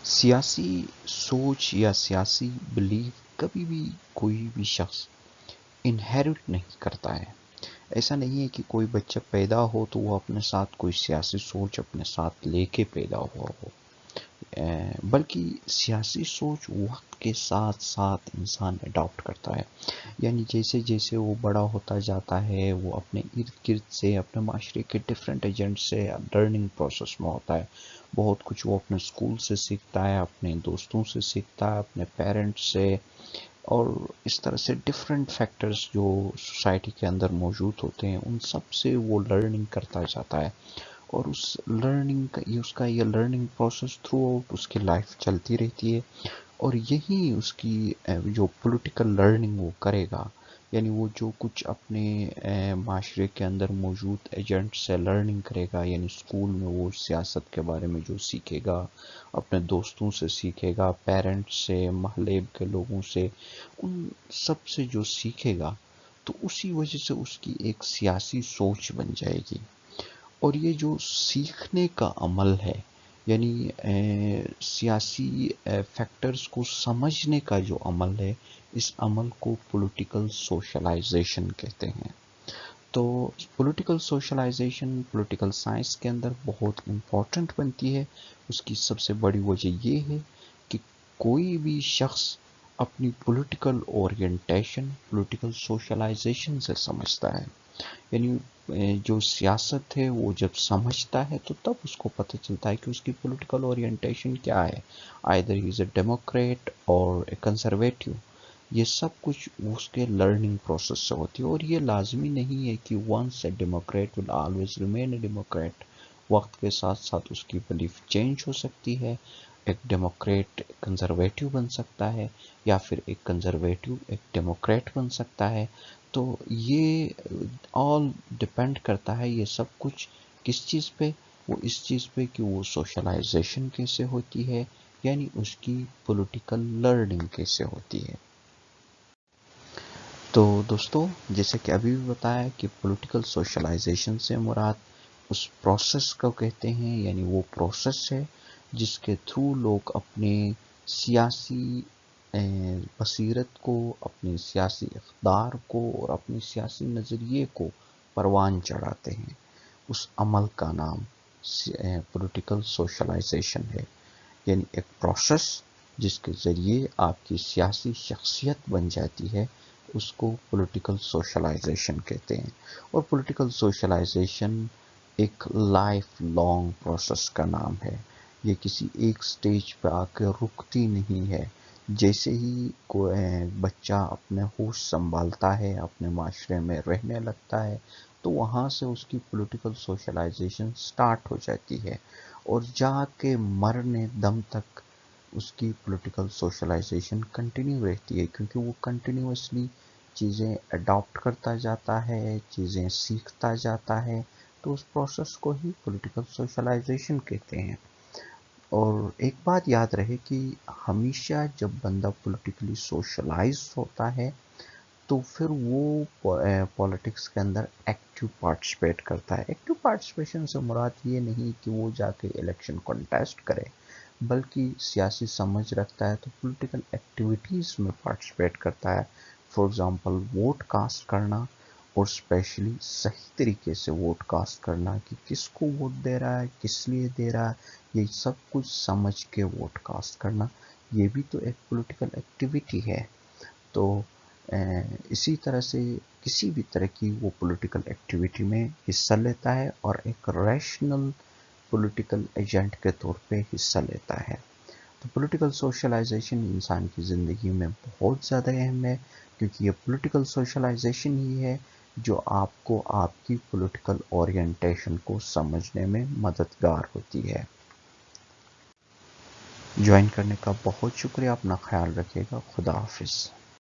سیاسی سوچ یا سیاسی بلیف کبھی بھی کوئی بھی شخص انہیرٹ نہیں کرتا ہے۔ ایسا نہیں ہے کہ کوئی بچہ پیدا ہو تو وہ اپنے ساتھ کوئی سیاسی سوچ اپنے ساتھ لے کے پیدا ہوا ہو، بلکہ سیاسی سوچ وقت کے ساتھ ساتھ انسان اڈاپٹ کرتا ہے۔ یعنی جیسے جیسے وہ بڑا ہوتا جاتا ہے، وہ اپنے ارد گرد سے، اپنے معاشرے کے ڈفرینٹ ایجنٹ سے لرننگ پروسیس میں ہوتا ہے۔ بہت کچھ وہ اپنے اسکول سے سیکھتا ہے، اپنے دوستوں سے سیکھتا ہے، اپنے پیرنٹس سے، اور اس طرح سے ڈفرینٹ فیکٹرز جو سوسائٹی کے اندر موجود ہوتے ہیں ان سب سے وہ لرننگ کرتا جاتا ہے، اور اس لرننگ کا یہ لرننگ پروسیس تھرو آؤٹ اس کی لائف چلتی رہتی ہے۔ اور یہی اس کی جو پولیٹیکل لرننگ وہ کرے گا، یعنی وہ جو کچھ اپنے معاشرے کے اندر موجود ایجنٹ سے لرننگ کرے گا، یعنی اسکول میں وہ سیاست کے بارے میں جو سیکھے گا، اپنے دوستوں سے سیکھے گا، پیرنٹس سے، محلے کے لوگوں سے، ان سب سے جو سیکھے گا تو اسی وجہ سے اس کی ایک سیاسی سوچ بن جائے گی۔ اور یہ جو سیکھنے کا عمل ہے، یعنی سیاسی فیکٹرز کو سمجھنے کا جو عمل ہے، اس عمل کو پولیٹیکل سوشلائزیشن کہتے ہیں۔ تو پولیٹیکل سوشلائزیشن پولیٹیکل سائنس کے اندر بہت امپورٹنٹ بنتی ہے۔ اس کی سب سے بڑی وجہ یہ ہے کہ کوئی بھی شخص اپنی پولیٹیکل اورینٹیشن پولیٹیکل سوشلائزیشن سے سمجھتا ہے۔ یعنی جو سیاست ہے وہ جب سمجھتا ہے تو تب اس کو پتہ چلتا ہے کہ اس کی پولیٹیکل اورینٹیشن کیا ہے، آئدر ہی از اے ڈیموکریٹ اور اے کنزرویٹو۔ یہ سب کچھ اس کے لرننگ پروسیس سے ہوتی ہے، اور یہ لازمی نہیں ہے کہ once a democrat will always remain a democrat. وقت کے ساتھ ساتھ اس کی بلیف چینج ہو سکتی ہے، ایک ڈیموکریٹ کنزرویٹو بن سکتا ہے، یا پھر ایک کنزرویٹو ایک ڈیموکریٹ بن سکتا ہے۔ تو یہ آل ڈپینڈ کرتا ہے، یہ سب کچھ کس چیز پہ؟ وہ اس چیز پہ کہ وہ سوشلائزیشن کیسے ہوتی ہے، یعنی اس کی پولیٹیکل لرننگ کیسے ہوتی ہے۔ تو دوستو، جیسے کہ ابھی بھی بتایا کہ پولیٹیکل سوشلائزیشن سے مراد اس پروسیس کو کہتے ہیں، یعنی وہ پروسیس ہے جس کے تھرو لوگ اپنے سیاسی بصیرت کو، اپنے سیاسی اقدار کو اور اپنے سیاسی نظریے کو پروان چڑھاتے ہیں۔ اس عمل کا نام پولیٹیکل سوشلائزیشن ہے، یعنی ایک پروسیس جس کے ذریعے آپ کی سیاسی شخصیت بن جاتی ہے، اس کو پولیٹیکل سوشلائزیشن کہتے ہیں۔ اور پولیٹیکل سوشلائزیشن ایک لائف لانگ پروسیس کا نام ہے، یہ کسی ایک سٹیج پہ آ کے رکتی نہیں ہے۔ جیسے ہی کوئی بچہ اپنے ہوش سنبھالتا ہے، اپنے معاشرے میں رہنے لگتا ہے، تو وہاں سے اس کی پولیٹیکل سوشلائزیشن سٹارٹ ہو جاتی ہے، اور جا کے مرنے دم تک اس کی پولیٹیکل سوشلائزیشن کنٹینیو رہتی ہے، کیونکہ وہ کنٹینیوسلی چیزیں اڈاپٹ کرتا جاتا ہے، چیزیں سیکھتا جاتا ہے، تو اس پروسیس کو ہی پولیٹیکل سوشلائزیشن کہتے ہیں۔ اور ایک بات یاد رہے کہ ہمیشہ جب بندہ پولیٹیکلی سوشلائز ہوتا ہے تو پھر وہ پولیٹکس کے اندر ایکٹیو پارٹیسپیٹ کرتا ہے۔ ایکٹیو پارٹیسپیشن سے مراد یہ نہیں کہ وہ جا کے الیکشن کنٹیسٹ کرے، بلکہ سیاسی سمجھ رکھتا ہے تو پولیٹیکل ایکٹیویٹیز میں پارٹیسپیٹ کرتا ہے۔ فار ایگزامپل ووٹ کاسٹ کرنا، اور اسپیشلی صحیح طریقے سے ووٹ کاسٹ کرنا کہ کس کو ووٹ دے رہا ہے، کس لیے دے رہا ہے، یہ سب کچھ سمجھ کے ووٹ کاسٹ کرنا، یہ بھی تو ایک پولیٹیکل ایکٹیویٹی ہے۔ تو اسی طرح سے کسی بھی طرح کی وہ پولیٹیکل ایکٹیویٹی میں حصہ لیتا ہے، اور ایک ریشنل پولیٹیکل ایجنٹ کے طور پہ حصہ لیتا ہے۔ تو پولیٹیکل سوشلائزیشن انسان کی زندگی میں بہت زیادہ اہم ہے، کیونکہ یہ پولیٹیکل سوشلائزیشن ہی ہے جو آپ کو آپ کی پولیٹیکل اورینٹیشن کو سمجھنے میں مددگار ہوتی ہے۔ جوائن کرنے کا بہت شکریہ، اپنا خیال رکھیے گا، خدا حافظ۔